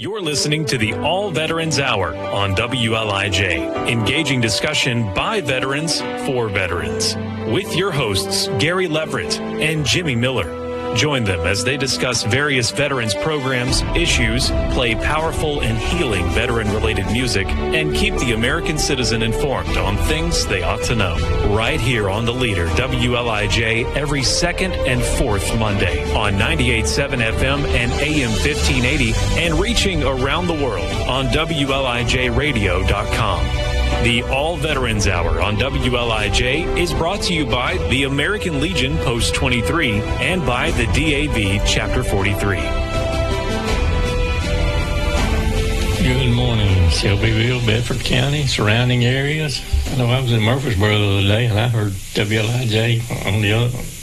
You're listening to the All Veterans Hour on WLIJ, engaging discussion by veterans for veterans, with your hosts Gary Leverette and Jimmy Miller. Join them as they discuss various veterans programs, issues, play powerful and healing veteran-related music, and keep the American citizen informed on things they ought to know. Right here on the leader, WLIJ, every second and fourth Monday on 98.7 FM and AM 1580, and reaching around the world on WLIJradio.com. The All Veterans Hour on WLIJ is brought to you by the American Legion Post 23 and by the DAV Chapter 43. Good morning, Shelbyville, Bedford County, surrounding areas. I know I was in Murfreesboro the other day, and I heard WLIJ on the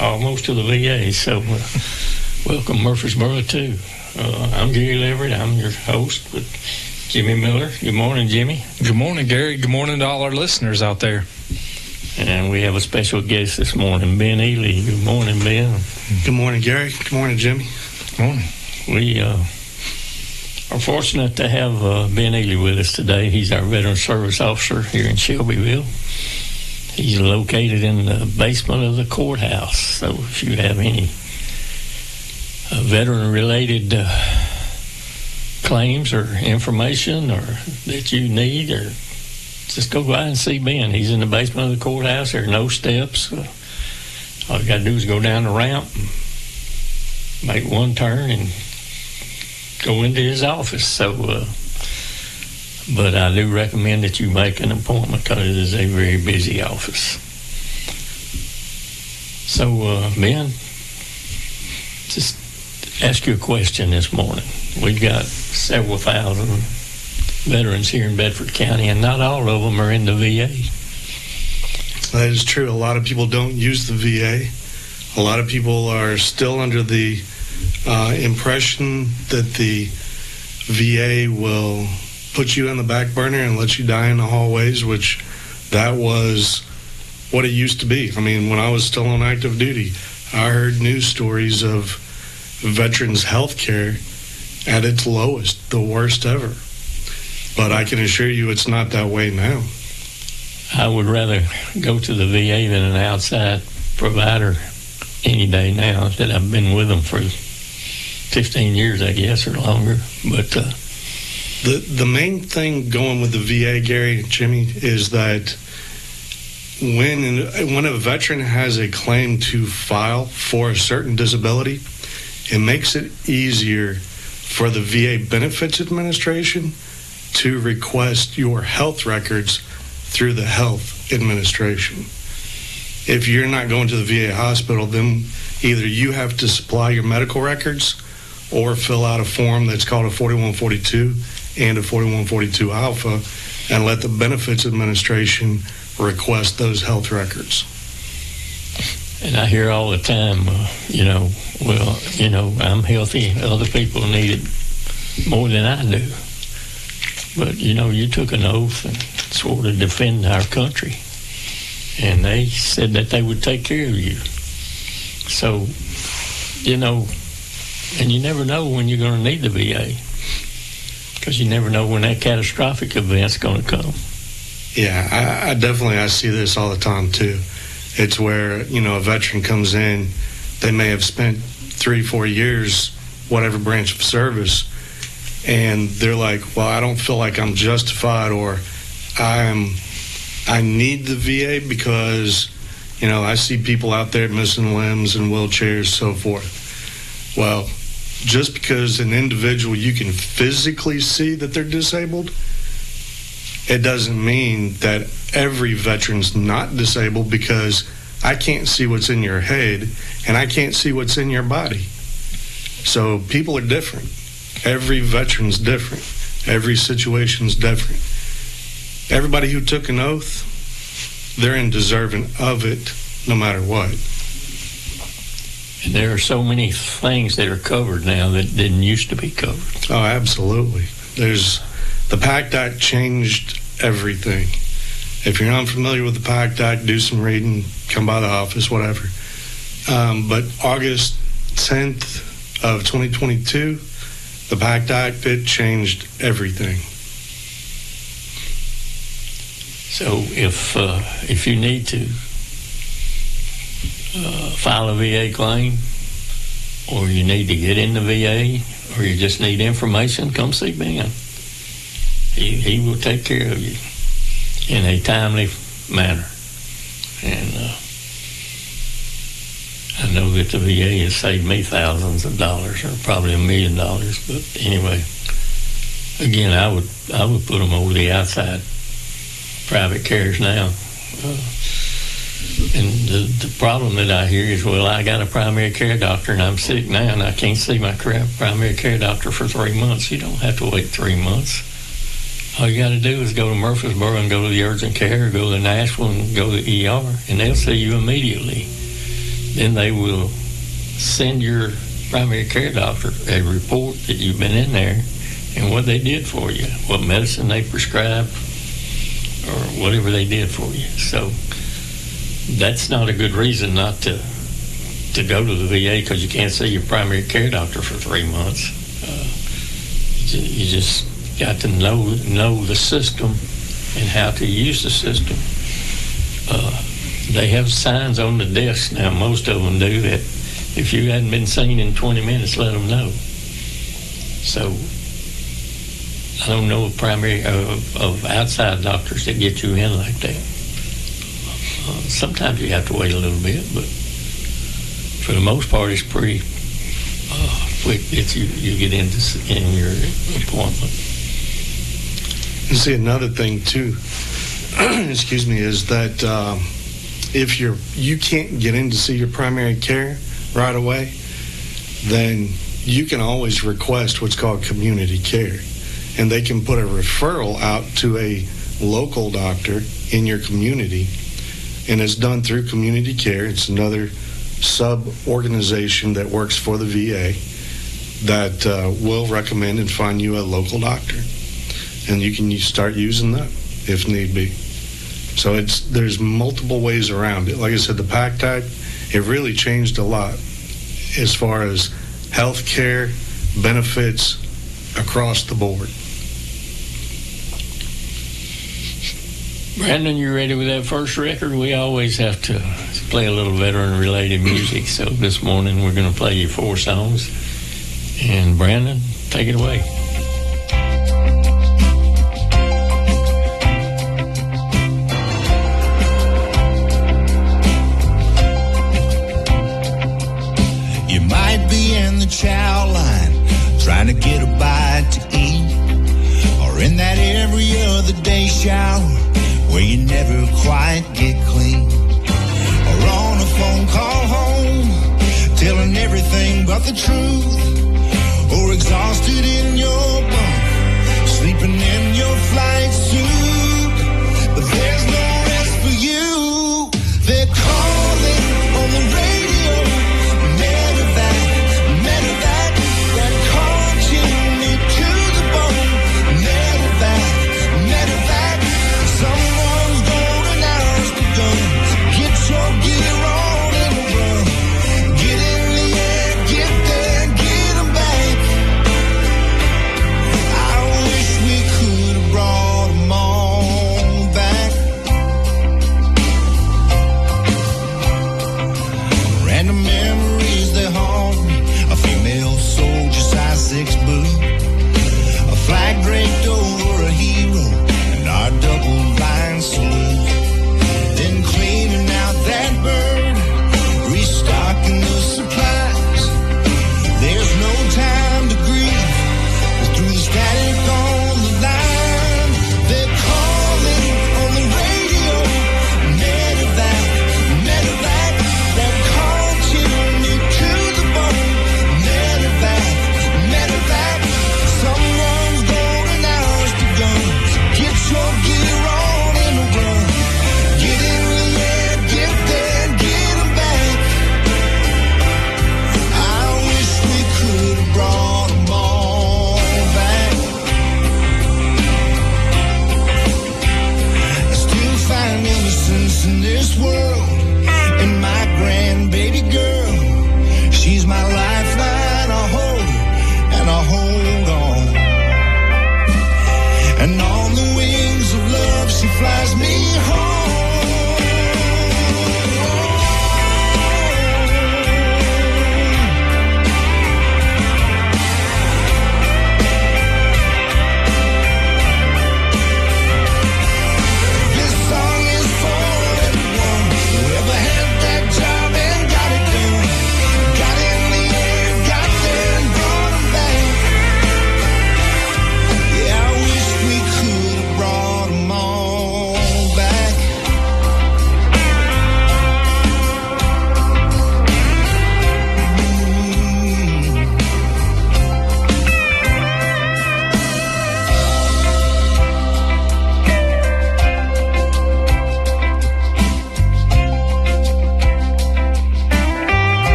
almost to the VA. So, welcome Murfreesboro too. I'm Gary Leverette. I'm your host with Jimmy Miller. Good morning, Jimmy. Good morning, Gary. Good morning to all our listeners out there. And we have a special guest this morning, Ben Ely. Good morning, Ben. Good morning, Gary. Good morning, Jimmy. Good morning. We are fortunate to have Ben Ely with us today. He's our Veteran Service Officer here in Shelbyville. He's located in the basement of the courthouse. So if you have any veteran-related claims or information or that you need, or just go by and see Ben. He's in the basement of the courthouse. There are no steps. All you got to do is go down the ramp, make one turn, and go into his office. So, but I do recommend that you make an appointment because it is a very busy office. So, Ben, just ask you a question this morning. We've got several thousand veterans here in Bedford County, and not all of them are in the VA. That is true. A lot of people don't use the VA. A lot of people are still under the impression that the VA will put you on the back burner and let you die in the hallways, which that was what it used to be. I mean, when I was still on active duty, I heard news stories of veterans' health care at its lowest, the worst ever. But I can assure you it's not that way now. I would rather go to the VA than an outside provider any day now that I've been with them for 15 years, I guess, or longer. But the main thing going with the VA, Gary and Jimmy, is that when a veteran has a claim to file for a certain disability, it makes it easier for the VA Benefits Administration to request your health records through the Health Administration. If you're not going to the VA hospital, then either you have to supply your medical records or fill out a form that's called a 4142 and a 4142 alpha and let the Benefits Administration request those health records. And I hear all the time, I'm healthy, other people need it more than I do. But, you took an oath and swore to defend our country. And they said that they would take care of you. So, and you never know when you're going to need the VA. Because you never know when that catastrophic event's going to come. Yeah, I definitely see this all the time, too. It's where, a veteran comes in, they may have spent 3-4 years, whatever branch of service, and they're like, well, I don't feel like I'm justified, or I need the VA because, I see people out there missing limbs and wheelchairs, so forth. Well, just because an individual, you can physically see that they're disabled, it doesn't mean that every veteran's not disabled, because I can't see what's in your head and I can't see what's in your body. So people are different. Every veteran's different. Every situation's different. Everybody who took an oath, they're deserving of it no matter what. And there are so many things that are covered now that didn't used to be covered. Oh, absolutely. The PACT Act changed everything. If you're unfamiliar with the PACT Act, do some reading, come by the office, whatever. But August 10th of 2022, The packed diet pit changed everything. So if you need to file a VA claim, or you need to get in the VA, or you just need information, come see Ben. He will take care of you in a timely manner. And I know that the VA has saved me thousands of dollars, or probably $1 million. But anyway, again, I would put them over the outside private cares now. And the problem that I hear is, well, I got a primary care doctor and I'm sick now and I can't see my primary care doctor for 3 months. You don't have to wait 3 months. All you got to do is go to Murfreesboro and go to the urgent care, or go to Nashville and go to the ER, and they'll see you immediately. Then they will send your primary care doctor a report that you've been in there and what they did for you, what medicine they prescribed, or whatever they did for you. So that's not a good reason not to go to the VA, because you can't see your primary care doctor for 3 months. You just got to know the system and how to use the system. They have signs on the desk now, most of them do, that if you hadn't been seen in 20 minutes, let them know. So I don't know of outside doctors that get you in like that. Sometimes you have to wait a little bit, but for the most part, it's pretty quick that you get in your appointment. And see, another thing too, excuse me, is that if you can't get in to see your primary care right away, then you can always request what's called community care, and they can put a referral out to a local doctor in your community, and it's done through community care. It's another sub-organization that works for the VA that will recommend and find you a local doctor, and you can start using that if need be. So there's multiple ways around it. Like I said, the pack type, it really changed a lot as far as health care benefits across the board. Brandon, you ready with that first record? We always have to play a little veteran-related music, so this morning we're going to play you 4 songs. And Brandon, take it away. You might be in the chow line trying to get a bite to eat, or in that every other day shower where you never quite get clean, or on a phone call home telling everything but the truth, or exhausted in your bunk, sleeping in your flight suit. But there's no rest for you. They're calling on the radio, medevac, medevac. That caution me to the bone, medevac, medevac. Someone's golden hours begun. Get your gear on and run. Get in the air, get there, get 'em back.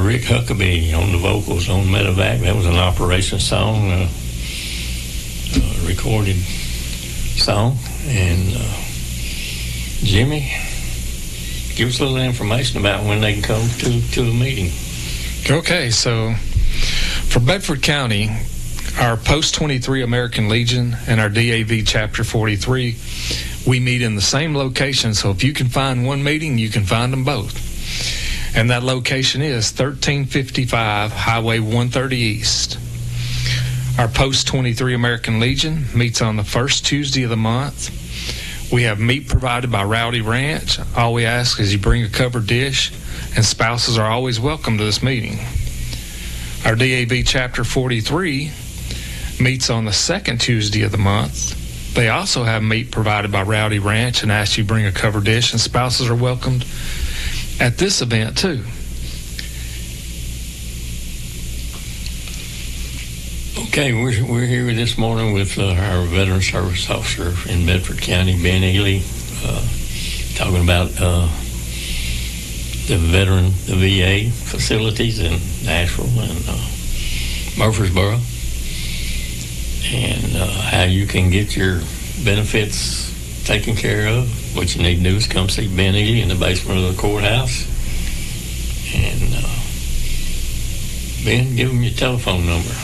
Rick Huckabee on the vocals on Medevac. That was an Operation song, recorded song. And Jimmy, give us a little information about when they can come to a meeting. Okay, so for Bedford County, our Post 23 American Legion and our DAV Chapter 43, we meet in the same location. So if you can find one meeting, you can find them both. And that location is 1355 Highway 130 East. Our Post 23 American Legion meets on the first Tuesday of the month. We have meat provided by Rowdy Ranch. All we ask is you bring a covered dish, and spouses are always welcome to this meeting. Our DAV Chapter 43 meets on the second Tuesday of the month. They also have meat provided by Rowdy Ranch and ask you bring a covered dish, and spouses are welcomed at this event too. Okay, we're here this morning with our Veteran Service Officer in Bedford County, Ben Ely, talking about the VA facilities in Nashville and Murfreesboro, and how you can get your benefits taken care of. What you need to do is come see Ben Ely in the basement of the courthouse. And Ben, give him your telephone number.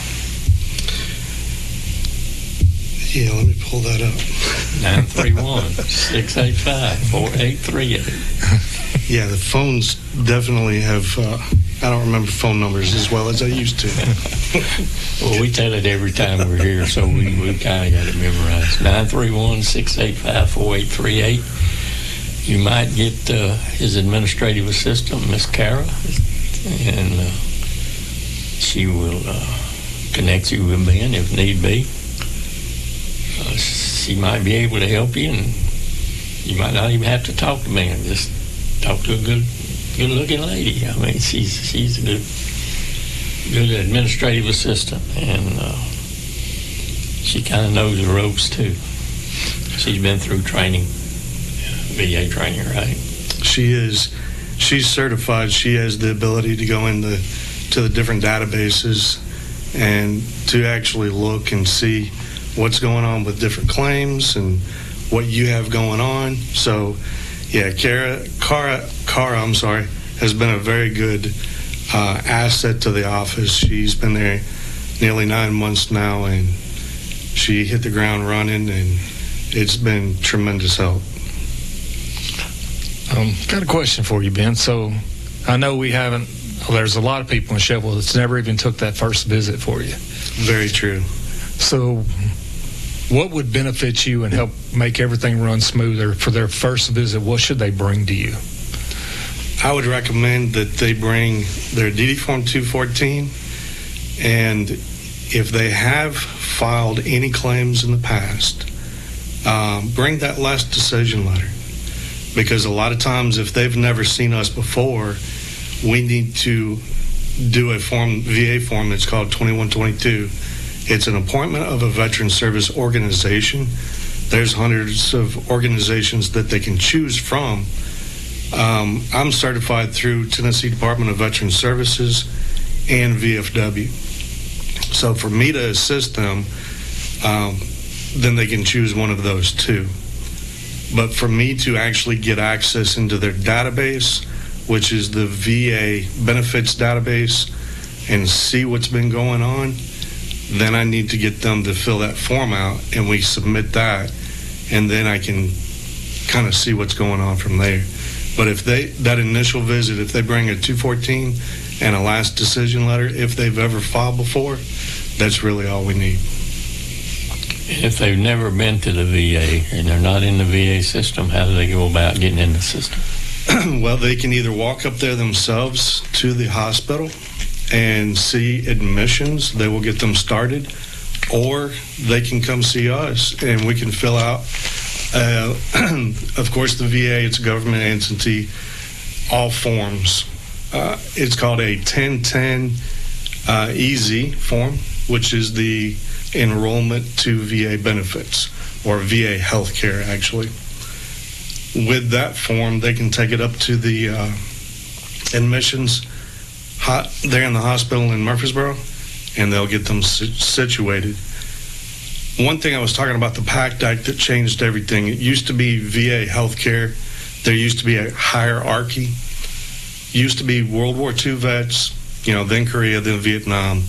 Yeah, let me pull that up. 931-685-4838. Yeah, the phones definitely have, I don't remember phone numbers as well as I used to. Well, we tell it every time we're here, so we kind of got it memorized. 931-685-4838. You might get his administrative assistant, Miss Kara, and she will connect you with Ben if need be. She might be able to help you, and you might not even have to talk to Ben. Just talk to a good-looking lady. I mean, she's a good administrative assistant, and she kind of knows the ropes too. She's been through training, VA training, right? She is. She's certified. She has the ability to go into the different databases and to actually look and see what's going on with different claims and what you have going on. So, yeah, Kara, has been a very good asset to the office. She's been there nearly 9 months now, and she hit the ground running, and it's been tremendous help. Got a question for you, Ben. So I know there's a lot of people in Sheffield that's never even took that first visit for you. Very true. So what would benefit you and help make everything run smoother for their first visit? What should they bring to you? I would recommend that they bring their DD Form 214, and if they have filed any claims in the past, bring that last decision letter. Because a lot of times, if they've never seen us before, we need to do a VA form that's called 2122. It's an appointment of a veteran service organization. There's hundreds of organizations that they can choose from. I'm certified through Tennessee Department of Veteran Services and VFW. So for me to assist them, then they can choose one of those two. But for me to actually get access into their database, which is the VA benefits database, and see what's been going on, then I need to get them to fill that form out, and we submit that, and then I can kind of see what's going on from there. But if that initial visit, if they bring a 214 and a last decision letter, if they've ever filed before, that's really all we need. If they've never been to the VA and they're not in the VA system, how do they go about getting in the system? Well, they can either walk up there themselves to the hospital and see admissions. They will get them started, or they can come see us and we can fill out. Of course, the VA, it's a government entity, all forms. It's called a 1010 EZ form, which is the enrollment to VA benefits, or VA health care, actually. With that form, they can take it up to the admissions they're in the hospital in Murfreesboro, and they'll get them situated. One thing I was talking about, the PACT Act that changed everything. It used to be VA healthcare. There used to be a hierarchy. Used to be World War II vets, then Korea, then Vietnam,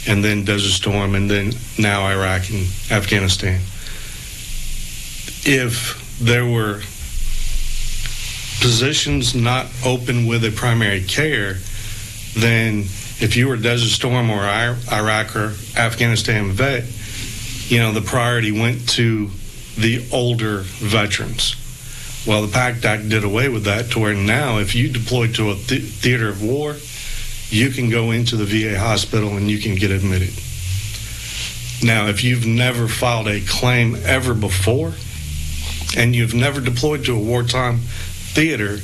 and then Desert Storm, and then now Iraq and Afghanistan. If there were positions not open with a primary care, then if you were Desert Storm or Iraq or Afghanistan vet, the priority went to the older veterans. Well, the PACT Act did away with that to where now if you deployed to a theater of war, you can go into the VA hospital and you can get admitted. Now, if you've never filed a claim ever before and you've never deployed to a wartime theater,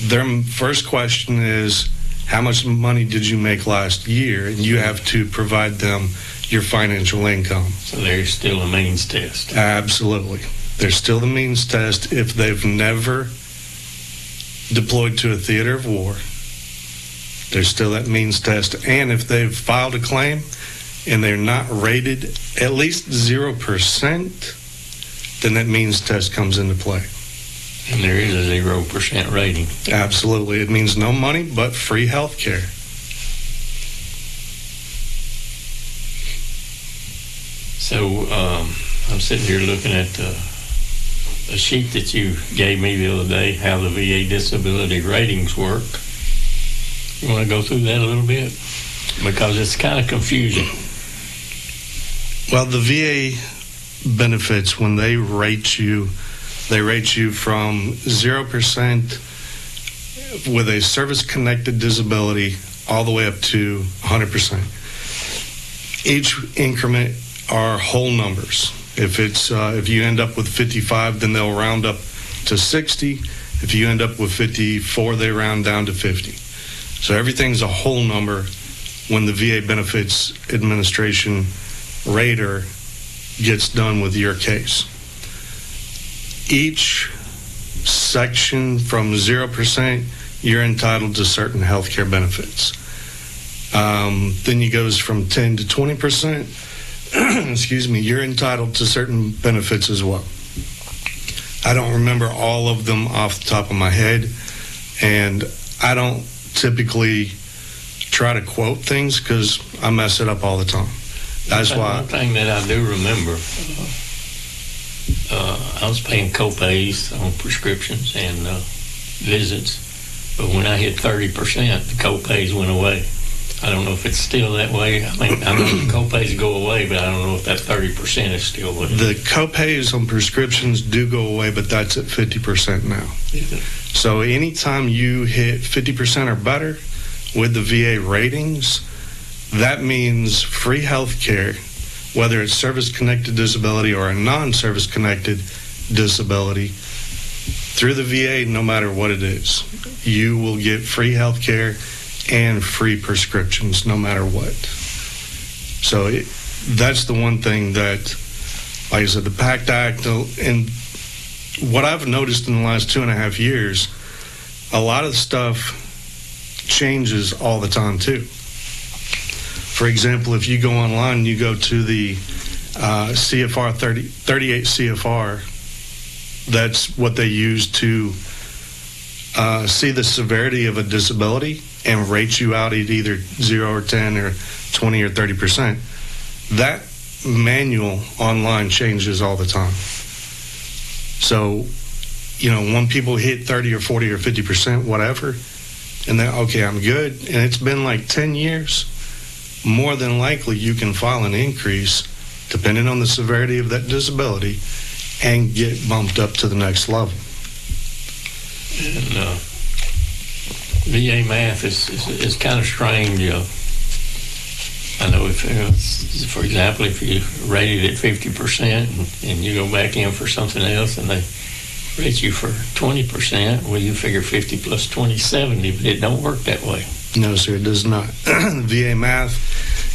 their first question is, how much money did you make last year? And you have to provide them your financial income. So there's still a means test. Absolutely. There's still the means test if they've never deployed to a theater of war. There's still that means test. And if they've filed a claim and they're not rated at least 0%, then that means test comes into play. And there is a 0% rating. Absolutely. It means no money but free health care. So I'm sitting here looking at a sheet that you gave me the other day, how the VA disability ratings work. You want to go through that a little bit? Because it's kind of confusing. Well, the VA benefits, when they rate you from 0% with a service-connected disability all the way up to 100%. Each increment are whole numbers. If you end up with 55, then they'll round up to 60. If you end up with 54, they round down to 50. So everything's a whole number when the VA Benefits Administration rater gets done with your case. Each section from 0%, you're entitled to certain health care benefits. Then it goes from 10 to 20%. Excuse me, you're entitled to certain benefits as well. I don't remember all of them off the top of my head, and I don't typically try to quote things because I mess it up all the time. That's why. One thing that I do remember, I was paying co-pays on prescriptions and visits, but when I hit 30%, the co-pays went away. I don't know if it's still that way. I mean, I know the co-pays go away, but I don't know if that 30% is still what it is. The co-pays on prescriptions do go away, but that's at 50% now. Yeah. So anytime you hit 50% or better with the VA ratings, that means free health care, whether it's service-connected disability or a non-service-connected disability, through the VA, no matter what it is. You will get free health care and free prescriptions no matter what. So that's the one thing that, like I said, the PACT Act, and what I've noticed in the last 2.5 years, a lot of stuff changes all the time too. For example, if you go online, you go to the CFR 38 CFR, that's what they use to see the severity of a disability and rate you out at either 0 or 10 or 20 or 30%. That manual online changes all the time. So, when people hit 30 or 40 or 50%, whatever, and then, okay, I'm good, and it's been like 10 years, more than likely you can file an increase depending on the severity of that disability and get bumped up to the next level. And VA math is kind of strange. I know if, for example, if you rated at 50% and you go back in for something else and they rate you for 20%, well, you figure 50 plus 20, 70, but it don't work that way. No, sir, it does not. VA math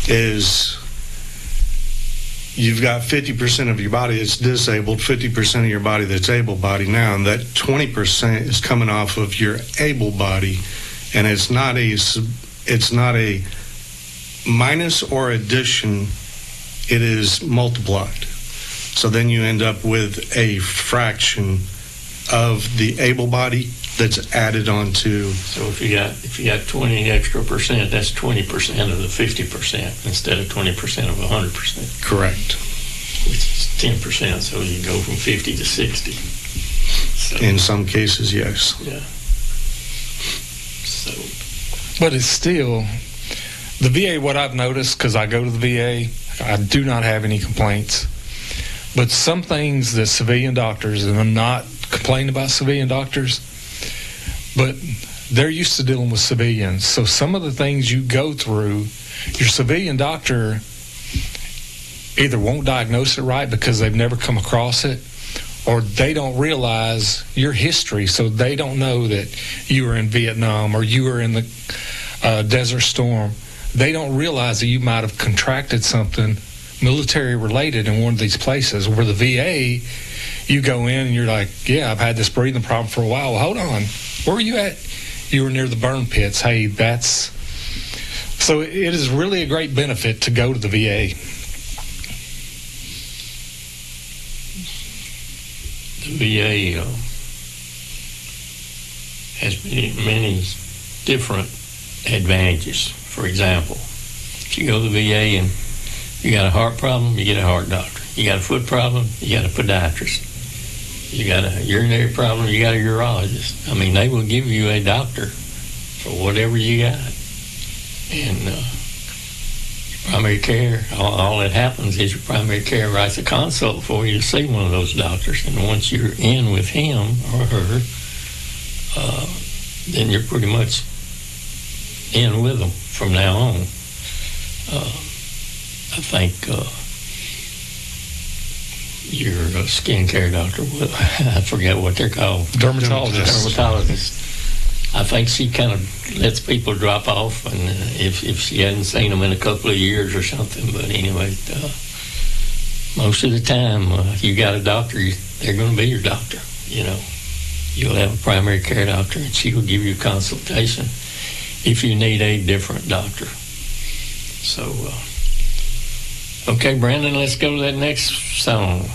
is, you've got 50% of your body that's disabled, 50% of your body that's able-bodied now, and that 20% is coming off of your able body, and it's not a it's not a minus or addition, it is multiplied. So then you end up with a fraction of the able body that's added onto. So if you got 20 extra percent, that's 20% of the 50% instead of 20% of 100%. Correct. Which is 10%. So you go from 50 to 60. So, in some cases, yes. Yeah. So, but it's still the VA. What I've noticed, because I go to the VA, I do not have any complaints. But some things that civilian doctors, and I'm not complaining about civilian doctors, but they're used to dealing with civilians. So some of the things you go through, your civilian doctor either won't diagnose it right because they've never come across it, or they don't realize your history, so they don't know that you were in Vietnam or you were in the Desert Storm. They don't realize that you might have contracted something military-related in one of these places. Where the VA, you go in and you're like, yeah, I've had this breathing problem for a while. Well, hold on. Where were you at? You were near the burn pits. Hey, that's... So it is really a great benefit to go to the VA. The VA has many different advantages. For example, if you go to the VA and you got a heart problem, you get a heart doctor. You got a foot problem, you got a podiatrist. You got a urinary problem, you got a urologist. I mean, they will give you a doctor for whatever you got. And primary care, all that happens is your primary care writes a consult for you to see one of those doctors. And once you're in with him or her, then you're pretty much in with them from now on. I think your skin care doctor, I forget what they're called. Dermatologist. I think she kind of lets people drop off, and if she hadn't seen them in a couple of years or something. But anyway, most of the time, you got a doctor, they're going to be your doctor. You know, you'll have a primary care doctor, and she will give you a consultation if you need a different doctor. So, okay, Brandon, let's go to that next song.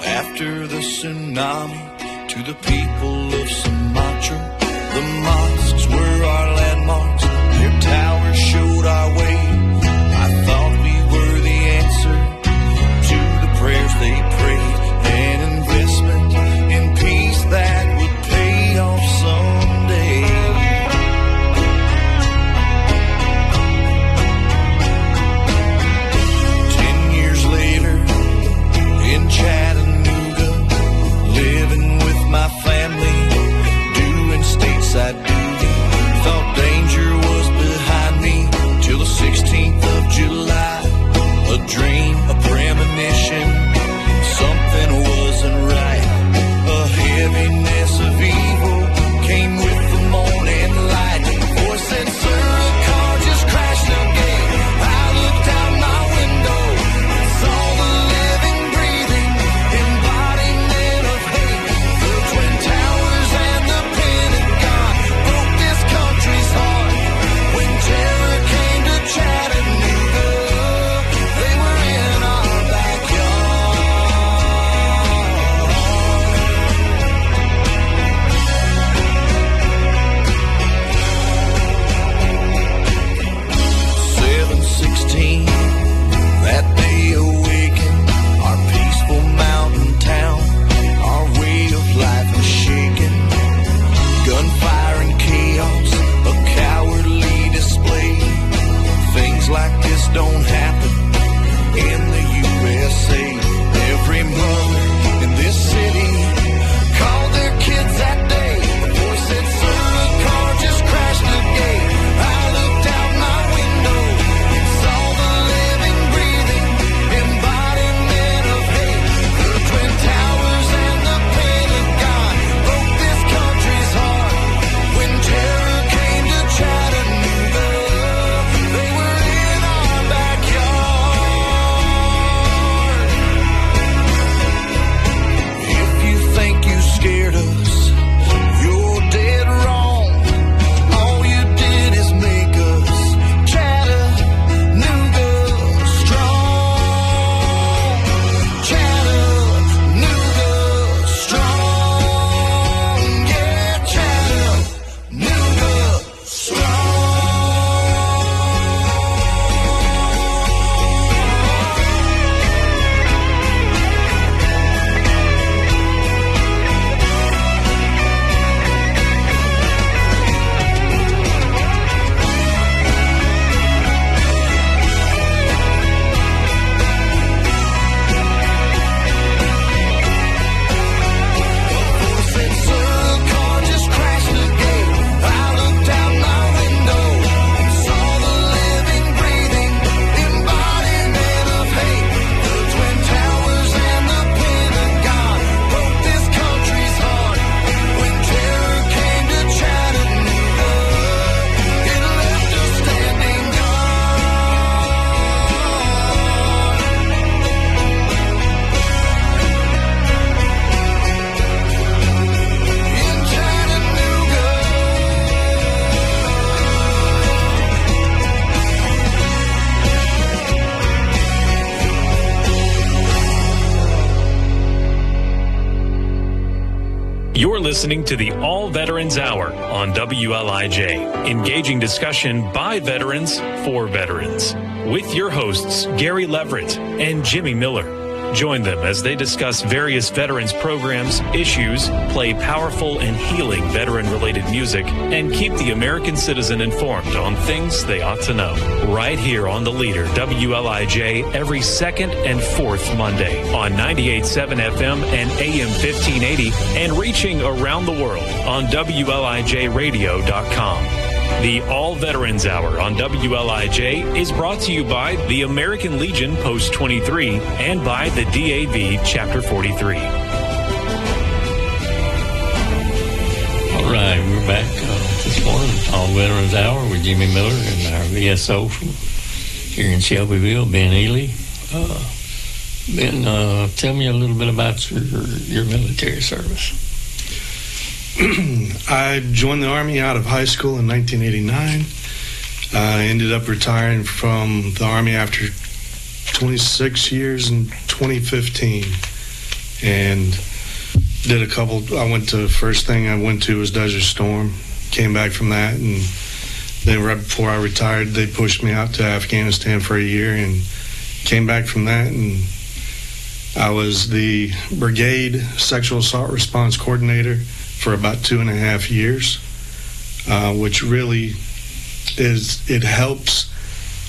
After the tsunami, to the people of Sumatra, the mosques were our landmarks, their towers showed our way. I thought we were the answer to the prayers they prayed, an investment in peace that would pay off someday. In Chattanooga, living with my family, doing stateside listening to the All Veterans Hour on WLIJ, engaging discussion by veterans for veterans, with your hosts Gary Leverette and Jimmy Miller. Join them as they discuss various veterans programs, issues, play powerful and healing veteran-related music, and keep the American citizen informed on things they ought to know. Right here on the leader, WLIJ, every second and fourth Monday on 98.7 FM and AM 1580, and reaching around the world on WLIJradio.com. The All Veterans Hour on WLIJ is brought to you by the American Legion Post 23 and by the DAV Chapter 43. All right, we're back this morning, All Veterans Hour with Jimmy Miller and our VSO from here in Shelbyville, Ben Ely. Ben, tell me a little bit about your military service. I joined the Army out of high school in 1989. I ended up retiring from the Army after 26 years in 2015. And did a couple, first thing I went to was Desert Storm. Came back from that, and then right before I retired, they pushed me out to Afghanistan for a year and came back from that, and I was the Brigade Sexual Assault Response Coordinator for about 2.5 years, which really it helps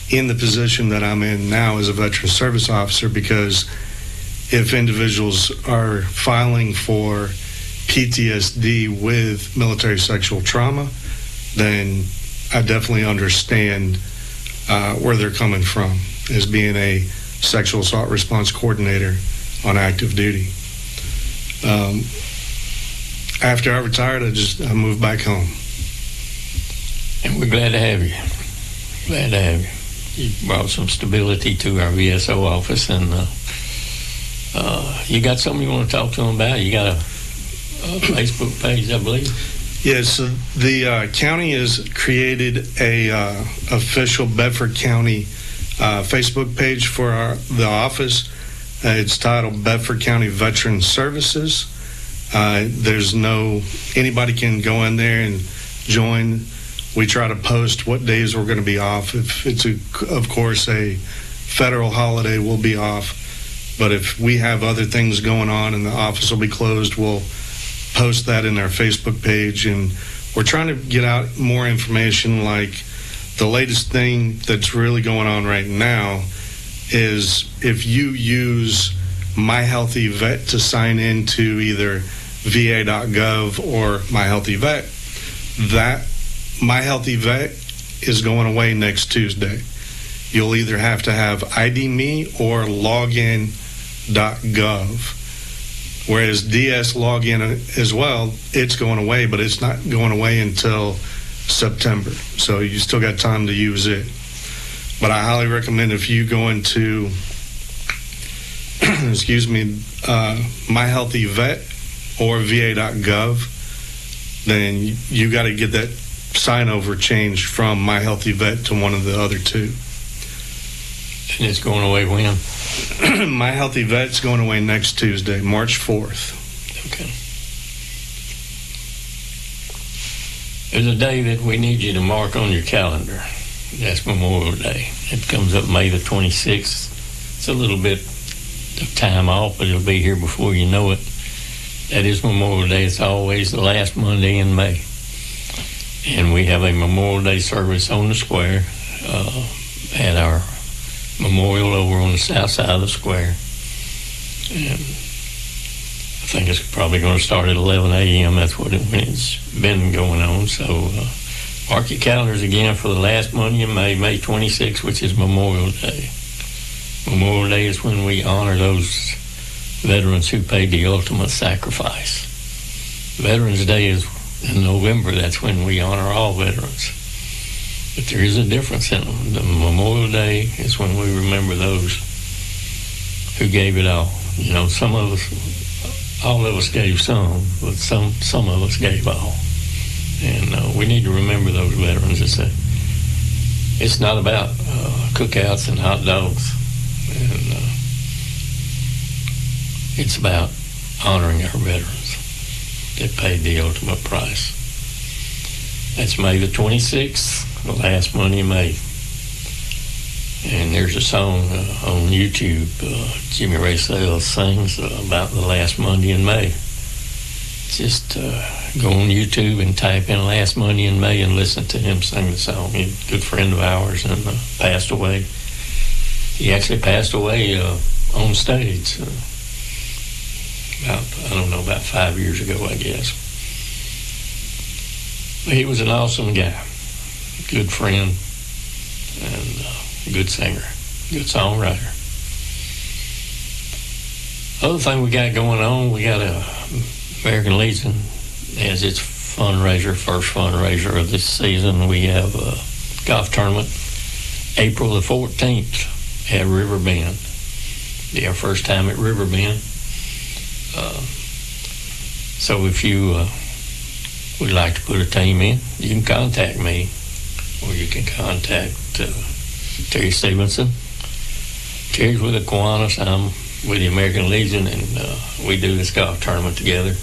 in the position that I'm in now as a veteran service officer, because if individuals are filing for PTSD with military sexual trauma, then I definitely understand where they're coming from as being a sexual assault response coordinator on active duty. After I retired, I moved back home. And we're glad to have you. Glad to have you. You brought some stability to our VSO office, and you got something you want to talk to them about? You got a Facebook page, I believe? Yes, so the county has created a official Bedford County Facebook page for the office. It's titled Bedford County Veteran Services. Anybody can go in there and join. We try to post what days we're going to be off. If it's, of course, a federal holiday, we'll be off. But if we have other things going on and the office will be closed, we'll post that in our Facebook page. And we're trying to get out more information. Like the latest thing that's really going on right now is if you use My Healthy Vet to sign into either va.gov or My Healthy Vet, that My Healthy Vet is going away next Tuesday. You'll either have to have ID Me or login.gov. Whereas DS Login as well, it's going away, but it's not going away until September. So you still got time to use it. But I highly recommend if you go into, My Healthy Vet or va.gov, then you got to get that sign over changed from My Healthy Vet to one of the other two. And it's going away when? My Healthy Vet's going away next Tuesday, March 4th. Okay. There's a day that we need you to mark on your calendar. That's Memorial Day. It comes up May the 26th. It's a little bit of time off, but it'll be here before you know it. That is Memorial Day. It's always the last Monday in May. And we have a Memorial Day service on the square at our memorial over on the south side of the square. And I think it's probably going to start at 11 a.m. That's when it's been going on. So mark your calendars again for the last Monday in May, May 26th, which is Memorial Day. Memorial Day is when we honor those veterans who paid the ultimate sacrifice. Veterans Day is in November. That's when we honor all veterans. But there is a difference in them. The Memorial Day is when we remember those who gave it all. You know, some of us, all of us gave some, but some of us gave all. And we need to remember those veterans. It's not about cookouts and hot dogs. And it's about honoring our veterans. that paid the ultimate price. That's May the 26th, the last Monday in May. And there's a song on YouTube, Jimmy Ray Sales sings about the last Monday in May. Just go on YouTube and type in last Monday in May and listen to him sing the song. He's a good friend of ours and passed away. He actually passed away on stage about 5 years ago, I guess. But he was an awesome guy, good friend, and good singer, good songwriter. Other thing we got going on, we got American Legion as its fundraiser, first fundraiser of this season. We have a golf tournament April the 14th at River Bend. Be our first time at River Bend. So if you would like to put a team in, you can contact me, or you can contact Terry Stevenson. Terry's with the Kiwanis, I'm with the American Legion, and we do this golf tournament together.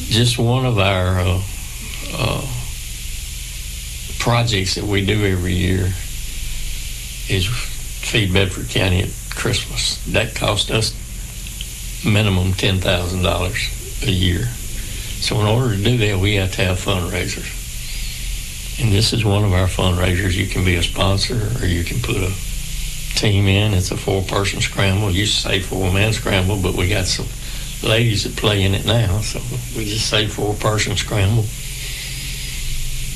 Just one of our projects that we do every year is feed Bedford County at Christmas. That cost us minimum $10,000 a year. So in order to do that, we have to have fundraisers. And this is one of our fundraisers. You can be a sponsor, or you can put a team in. It's a 4-person scramble. You used to say 4-man scramble, but we got some ladies that play in it now, so we just say 4-person scramble.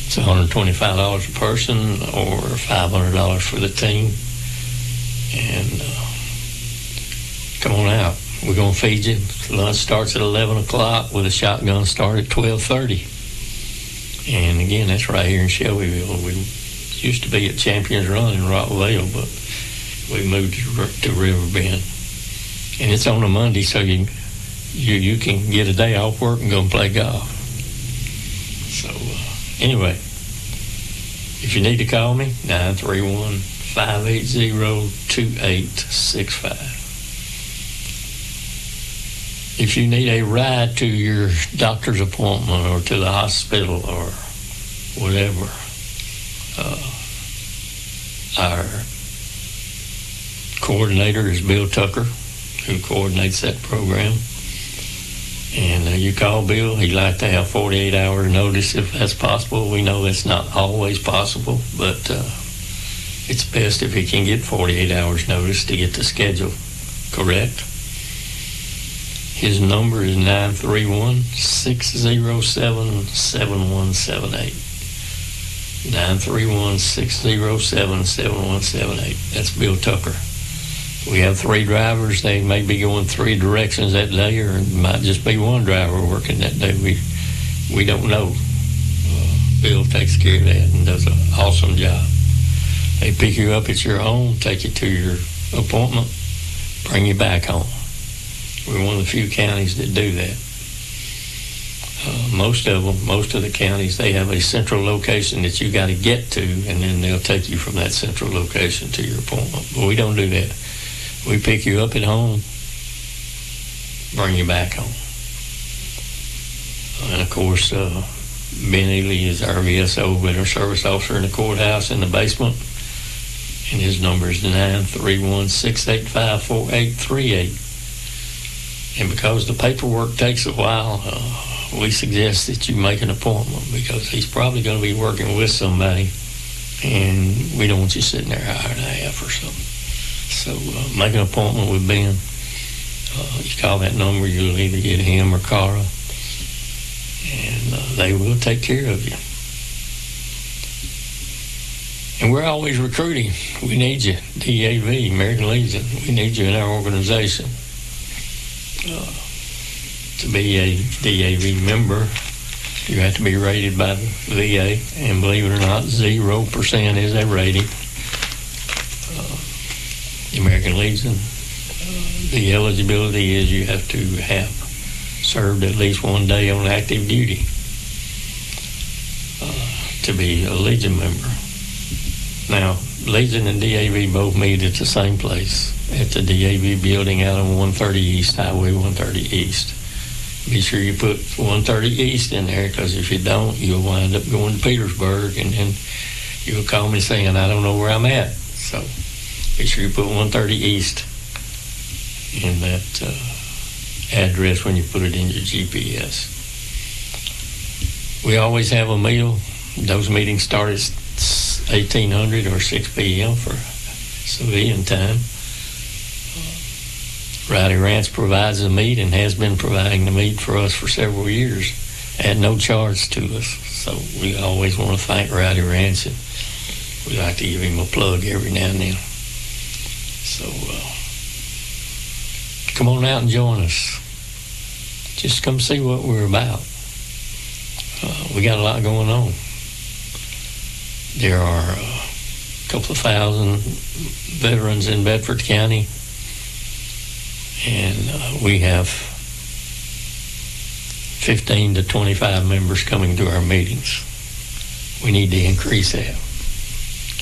It's $125 a person, or $500 for the team. And come on out. We're going to feed you. Lunch starts at 11 o'clock with a shotgun start at 12:30. And again, that's right here in Shelbyville. We used to be at Champions Run in Rockville, but we moved to River Bend. And it's on a Monday, so you can get a day off work and go and play golf. So anyway, if you need to call me, 931-580-2865. If you need a ride to your doctor's appointment or to the hospital or whatever, our coordinator is Bill Tucker, who coordinates that program. And you call Bill, he'd like to have 48 hours notice if that's possible. We know that's not always possible, but it's best if he can get 48 hours notice to get the schedule correct. His number is 931-607-7178. 931-607-7178. That's Bill Tucker. We have 3 drivers. They may be going 3 directions that day, or it might just be one driver working that day. We don't know. Bill takes care of that and does an awesome job. They pick you up at your home, take you to your appointment, bring you back home. We're one of the few counties that do that. Most of the counties, they have a central location that you got to get to, and then they'll take you from that central location to your appointment. But we don't do that. We pick you up at home, bring you back home. And of course, Ben Ely is our VSO, Veteran Service Officer in the courthouse in the basement, and his number is 931-685-4838. And because the paperwork takes a while, we suggest that you make an appointment, because he's probably going to be working with somebody, and we don't want you sitting there an hour and a half or something. So make an appointment with Ben. You call that number, you'll either get him or Cara, and they will take care of you. And we're always recruiting. We need you. DAV, American Legion, we need you in our organization. To be a DAV member, you have to be rated by the VA, and believe it or not, 0% is a rating. The American Legion, the eligibility is you have to have served at least 1 day on active duty to be a Legion member. Now, Legion and DAV both meet at the same place at the DAV building out on 130 East, Highway 130 East. Be sure you put 130 East in there, because if you don't, you'll wind up going to Petersburg, and then you'll call me saying, I don't know where I'm at. So be sure you put 130 East in that address when you put it in your GPS. We always have a meal. Those meetings start at 1800 or 6 p.m. for civilian time. Rowdy Ranch provides the meat and has been providing the meat for us for several years at no charge to us. So we always want to thank Rowdy Ranch, and we like to give him a plug every now and then. So come on out and join us. Just come see what we're about. We got a lot going on. There are a couple of thousand veterans in Bedford County, and we have 15 to 25 members coming to our meetings. We need to increase that.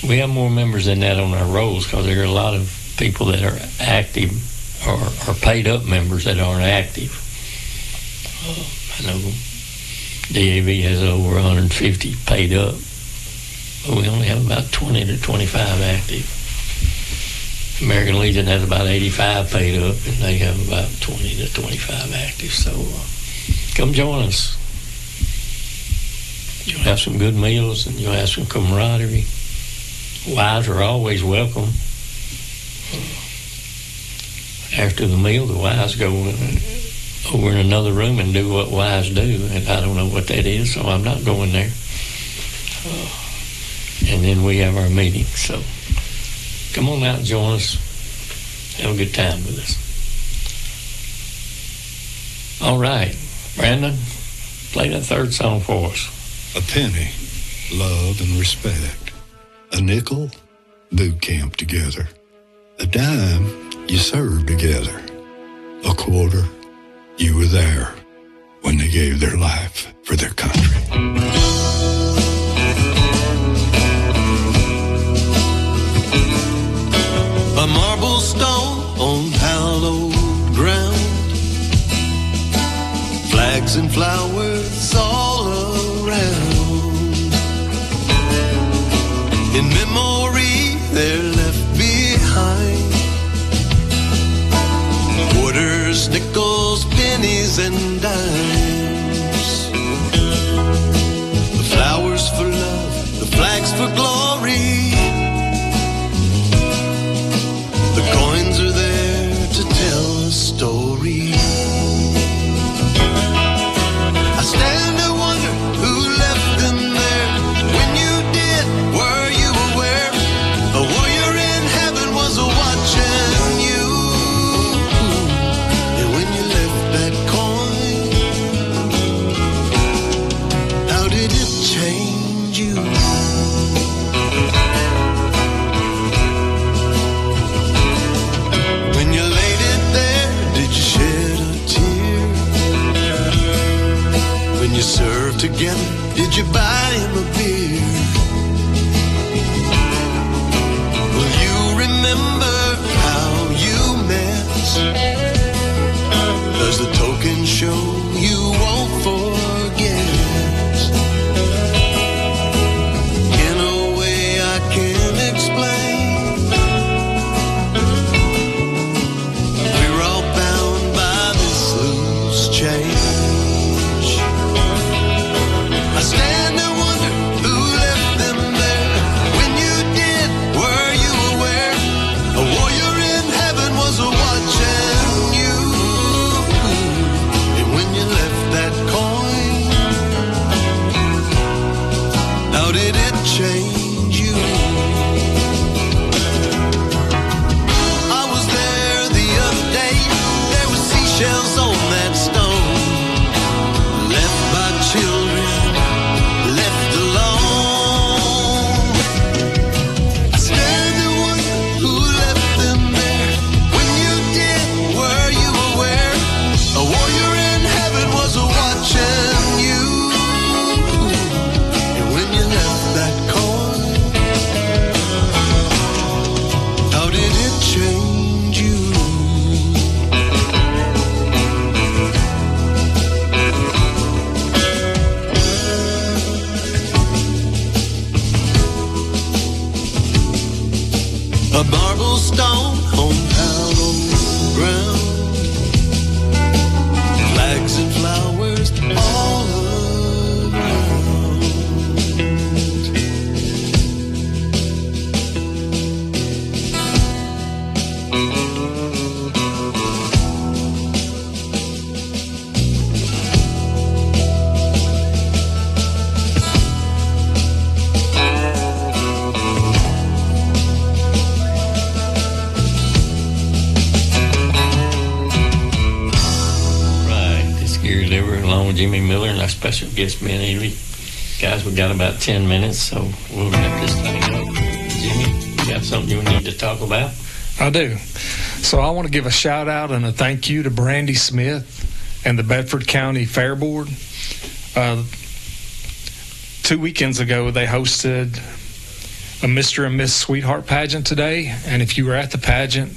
We have more members than that on our rolls, because there are a lot of people that are active or are paid up members that aren't active. I know DAV has over 150 paid up, but we only have about 20 to 25 active. American Legion has about 85 paid up, and they have about 20 to 25 active. So come join us. You'll have some good meals, and you'll have some camaraderie. Wives are always welcome. After the meal, the wives go over in another room and do what wives do, and I don't know what that is, so I'm not going there. And then we have our meeting. So come on out and join us. Have a good time with us. All right, Brandon, play that third song for us. A penny, love and respect. A nickel, boot camp together. A dime, you served together. A quarter, you were there when they gave their life for their country. A marble stone on hallowed ground, flags and flowers all around. In memory they're left behind, quarters, nickels, pennies and dimes. The flowers for love, the flags for glory. The coins are there to tell a story. I stand and wonder who left them there. When you did, were you aware? A warrior in heaven was watching you. And when you left that coin, how did it change you? You served together, did you buy him a beer? Will you remember how you met? Does the token show you won't forget? In a way I can't explain, we're all bound by this loose chain. I stand and wonder who left them there. When you did, were you aware? A warrior in heaven was watching you. And when you left that on Jimmy Miller and our special guest, Ben Ely. Guys, we got about 10 minutes, so we'll wrap this thing up. Jimmy, you got something you need to talk about? I do. So I want to give a shout out and a thank you to Brandy Smith and the Bedford County Fair Board. 2 weekends ago, they hosted a Mr. and Miss Sweetheart pageant today, and if you were at the pageant,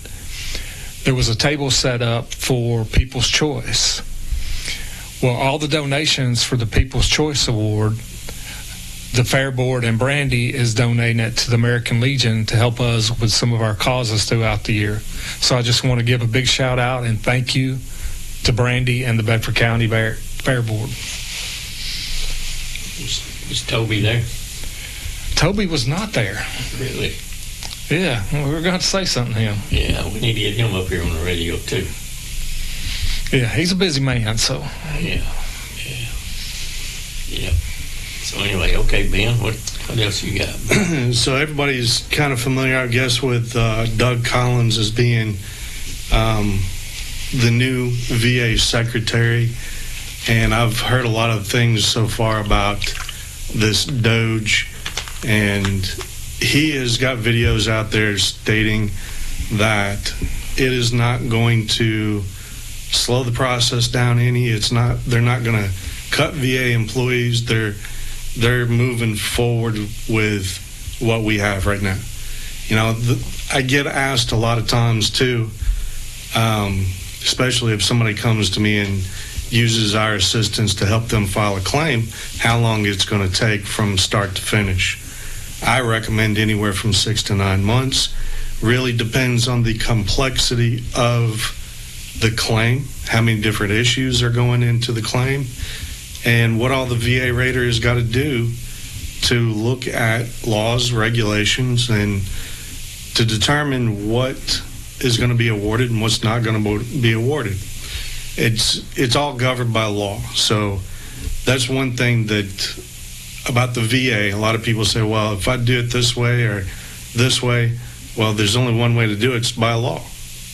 there was a table set up for People's Choice. Well, all the donations for the People's Choice Award, the Fair Board and Brandy is donating it to the American Legion to help us with some of our causes throughout the year. So I just want to give a big shout out and thank you to Brandy and the Bedford County Fair Board. Was Toby there? Toby was not there. Really? Yeah, well, we were going to say something to him. Yeah, we need to get him up here on the radio too. Yeah, he's a busy man, so. Yeah. So anyway, okay, Ben, what else you got? So everybody's kind of familiar, I guess, with Doug Collins as being the new VA secretary, and I've heard a lot of things so far about this Doge, and he has got videos out there stating that it is not going to slow the process down any. They're not going to cut VA employees. They're moving forward with what we have right now. You know, I get asked a lot of times too, especially if somebody comes to me and uses our assistance to help them file a claim, how long it's going to take from start to finish. I recommend anywhere from 6 to 9 months. Really depends on the complexity of the claim, how many different issues are going into the claim, and what all the VA rater has got to do to look at laws, regulations, and to determine what is going to be awarded and what's not going to be awarded. It's all governed by law. So that's one thing that about the VA, a lot of people say, well, if I do it this way or this way, well, there's only one way to do it. It's by law.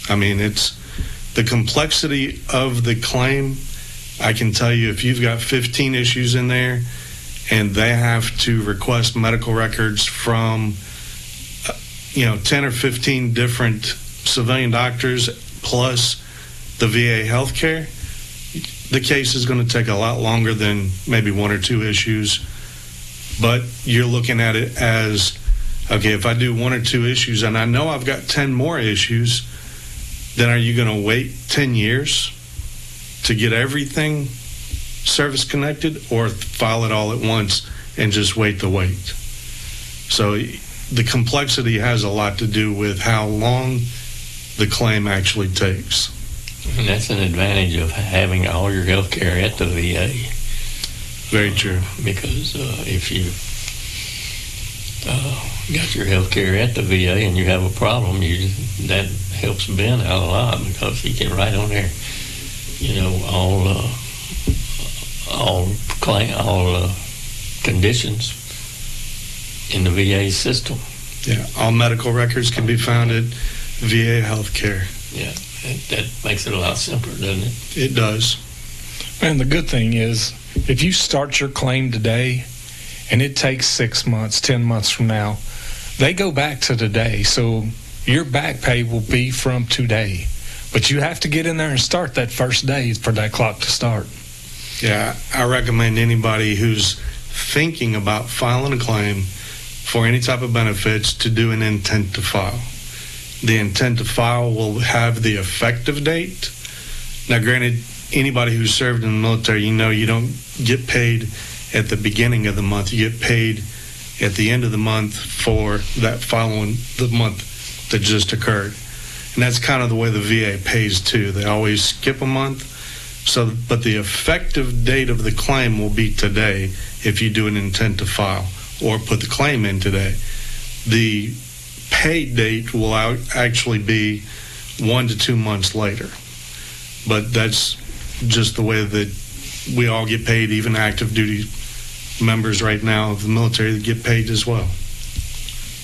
I mean, it's the complexity of the claim. I can tell you, if you've got 15 issues in there and they have to request medical records from 10 or 15 different civilian doctors plus the VA healthcare, the case is going to take a lot longer than maybe 1 or 2 issues. But you're looking at it as, okay, if I do 1 or 2 issues and I know I've got 10 more issues, then are you going to wait 10 years to get everything service connected, or file it all at once and just wait the wait? So the complexity has a lot to do with how long the claim actually takes. And that's an advantage of having all your health care at the VA. Very true. Because if you got your health care at the VA and you have a problem, that helps Ben out a lot, because he can write on there, all conditions in the VA system. Yeah, all medical records can be found at VA healthcare. Yeah, that makes it a lot simpler, doesn't it? It does. And the good thing is, if you start your claim today and it takes 6 months, 10 months from now, they go back to today. So your back pay will be from today. But you have to get in there and start that first day for that clock to start. Yeah, I recommend anybody who's thinking about filing a claim for any type of benefits to do an intent to file. The intent to file will have the effective date. Now, granted, anybody who's served in the military, you don't get paid at the beginning of the month. You get paid at the end of the month for that following the month that just occurred. And that's kind of the way the VA pays too. They always skip a month. But the effective date of the claim will be today if you do an intent to file or put the claim in today. The pay date will actually be 1 to 2 months later. But that's just the way that we all get paid, even active duty members right now of the military that get paid as well.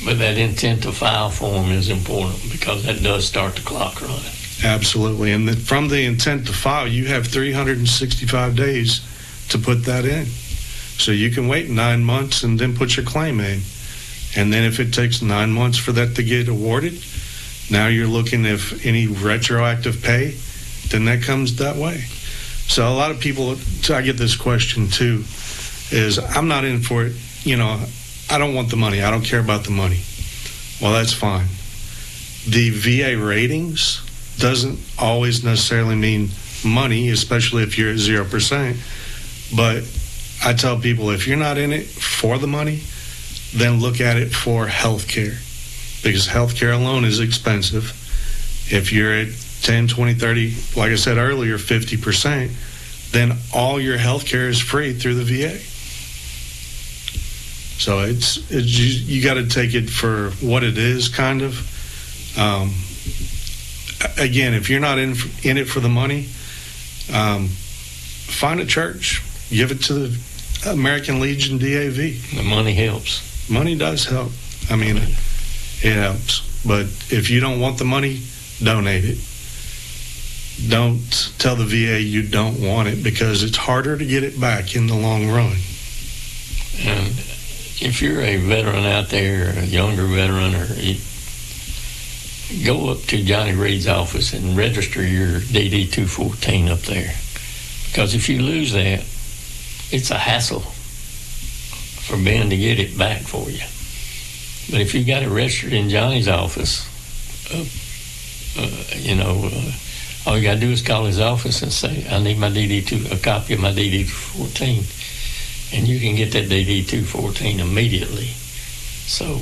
But that intent to file form is important, because that does start the clock running. Absolutely. And from the intent to file, you have 365 days to put that in. So you can wait 9 months and then put your claim in. And then if it takes 9 months for that to get awarded, now you're looking if any retroactive pay, then that comes that way. So a lot of people, I get this question too, is I'm not in for it. You know, I don't want the money. I don't care about the money. Well, that's fine. The VA ratings doesn't always necessarily mean money, especially if you're at 0%. But I tell people, if you're not in it for the money, then look at it for health care, because health care alone is expensive. If you're at 10, 20, 30, like I said earlier, 50%, then all your health care is free through the VA. So it's you got to take it for what it is, kind of. Again, if you're not in it for the money, find a church, give it to the American Legion DAV. The money helps. Money does help. I mean, it helps. But if you don't want the money, donate it. Don't tell the VA you don't want it, because it's harder to get it back in the long run. And if you're a veteran out there, a younger veteran, or go up to Johnny Reed's office and register your DD 214 up there. Because if you lose that, it's a hassle for Ben to get it back for you. But if you got it registered in Johnny's office, all you got to do is call his office and say, I need a copy of my DD 214. And you can get that DD 214 immediately. So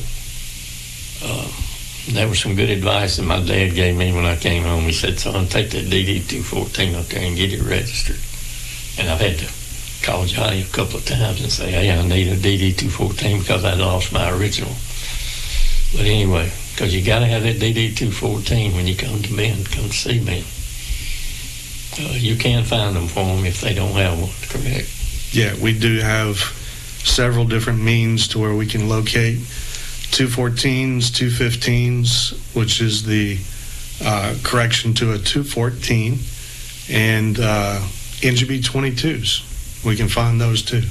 that was some good advice that my dad gave me when I came home. He said, son, take that DD 214 up there and get it registered. And I've had to call Johnny a couple of times and say, hey, I need a DD 214 because I lost my original. But anyway, because you got to have that DD 214 when you come to see Ben. You can find them for them if they don't have one, correct? Yeah, we do have several different means to where we can locate 214s, 215s, which is the correction to a 214, and NGB 22s. We can find those too.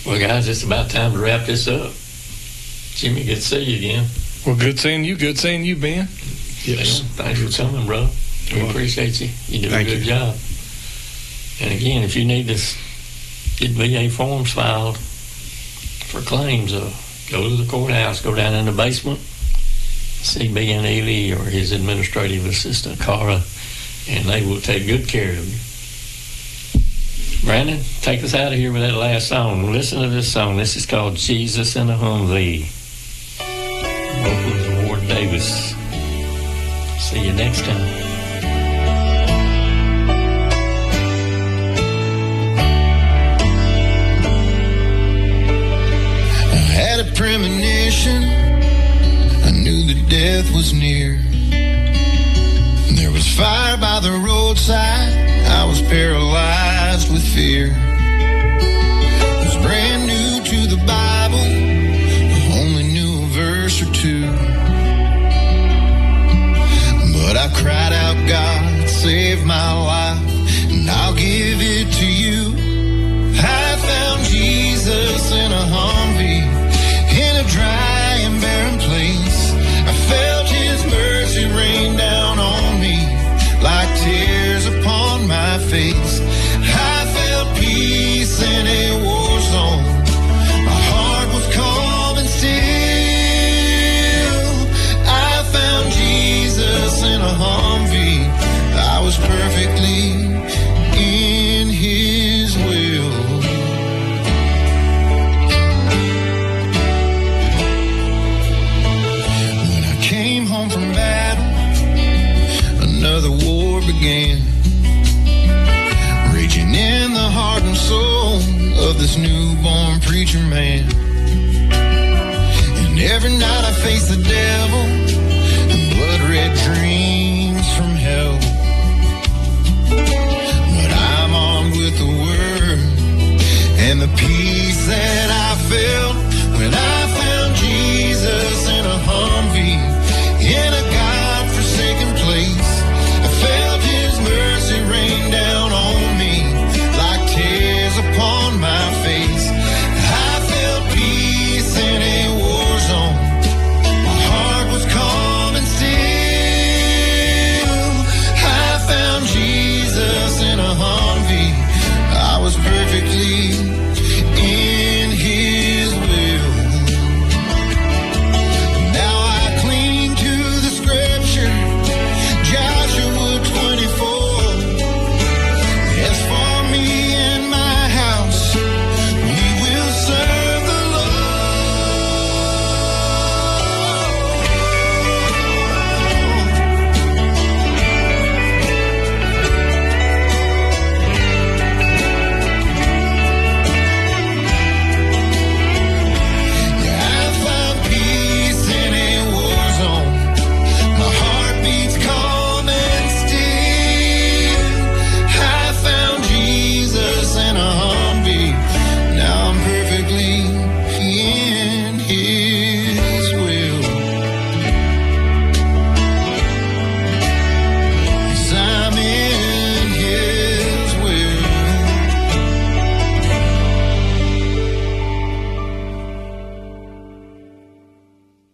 Well, guys, it's about time to wrap this up. Jimmy, good to see you again. Well, good seeing you. Good seeing you, Ben. Yes. Thanks for coming, bro. We appreciate you. You do a good job. And again, if you need to get VA forms filed for claims, go to the courthouse, go down in the basement, see Ben Ely or his administrative assistant, Cara, and they will take good care of you. Brandon, take us out of here with that last song. Listen to this song. This is called Jesus in a Humvee. Vocals of Ward Davis. See you next time. Had a premonition, I knew that death was near. There was fire by the roadside, I was paralyzed with fear. I was brand new to the Bible, I only knew a verse or two. But I cried out, God, save my life, and I'll give it to you. I found Jesus in a Humvee, in a dry and barren place. I felt his mercy rain down on me like tears upon my face. I felt peace in a war zone. My heart was calm and still. I found Jesus in a Humvee. I was perfectly in his will. Another war began, raging in the heart and soul of this newborn preacher man. And every night I face the devil and blood-red dreams from hell. But I'm armed with the word and the peace that I felt when I